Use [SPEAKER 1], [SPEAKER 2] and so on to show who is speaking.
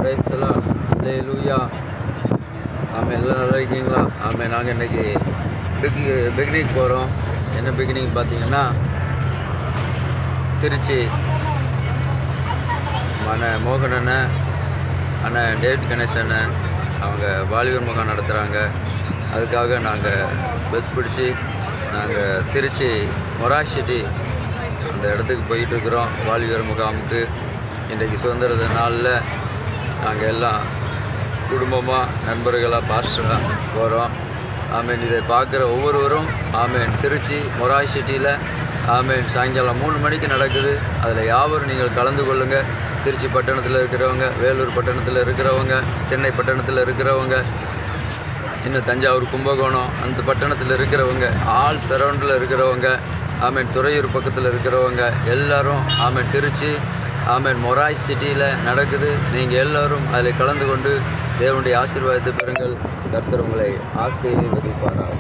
[SPEAKER 1] Praise the Lord. அல்லேலூயா. ஆமென். எல்லாம் நல்லா இருக்கீங்களா? ஆமென். நாங்கள் இன்றைக்கி பிக்னிக் போகிறோம். என்ன பிக்னிக் பார்த்தீங்கன்னா, திருச்சி மோகன் அண்ணன் டேவிட் கணேஷ் அண்ணன் அவங்க வாலிபர் முகாம் நடத்துகிறாங்க. அதுக்காக நாங்கள் பஸ் பிடிச்சி நாங்கள் திருச்சி மொராய் சிட்டி அந்த இடத்துக்கு போயிட்டுருக்குறோம். வாலிபர் முகாமுக்கு இன்றைக்கி சுதந்திர நாளில் நாங்கள் எல்லாம் குடும்பமாக நண்பர்களாக பாஸ்டராக போகிறோம். ஆமீன். இதை பார்க்குற ஒவ்வொருவரும் ஆமீன். திருச்சி மொராய் சிட்டியில் ஆமீன் சாயங்காலம் 3 மணிக்கு நடக்குது. அதில் யாவரும் நீங்கள் கலந்து கொள்ளுங்கள். திருச்சி பட்டணத்தில் இருக்கிறவங்க, வேலூர் பட்டணத்தில் இருக்கிறவங்க, சென்னை பட்டணத்தில் இருக்கிறவங்க, இன்னும் தஞ்சாவூர் கும்பகோணம் அந்த பட்டணத்தில் இருக்கிறவங்க, ஆல் சரௌண்டில் இருக்கிறவங்க, ஆமீன் துறையூர் பக்கத்தில் இருக்கிறவங்க எல்லோரும் ஆமீன் திருச்சி ஆமீன் மொராய் சிட்டியில் நடக்குது. நீங்கள் எல்லோரும் அதில் கலந்து கொண்டு தேவனுடைய ஆசீர்வாதத்தை பெறுங்கள். கர்த்தர் உங்களை ஆசீர்வதிப்பாராக.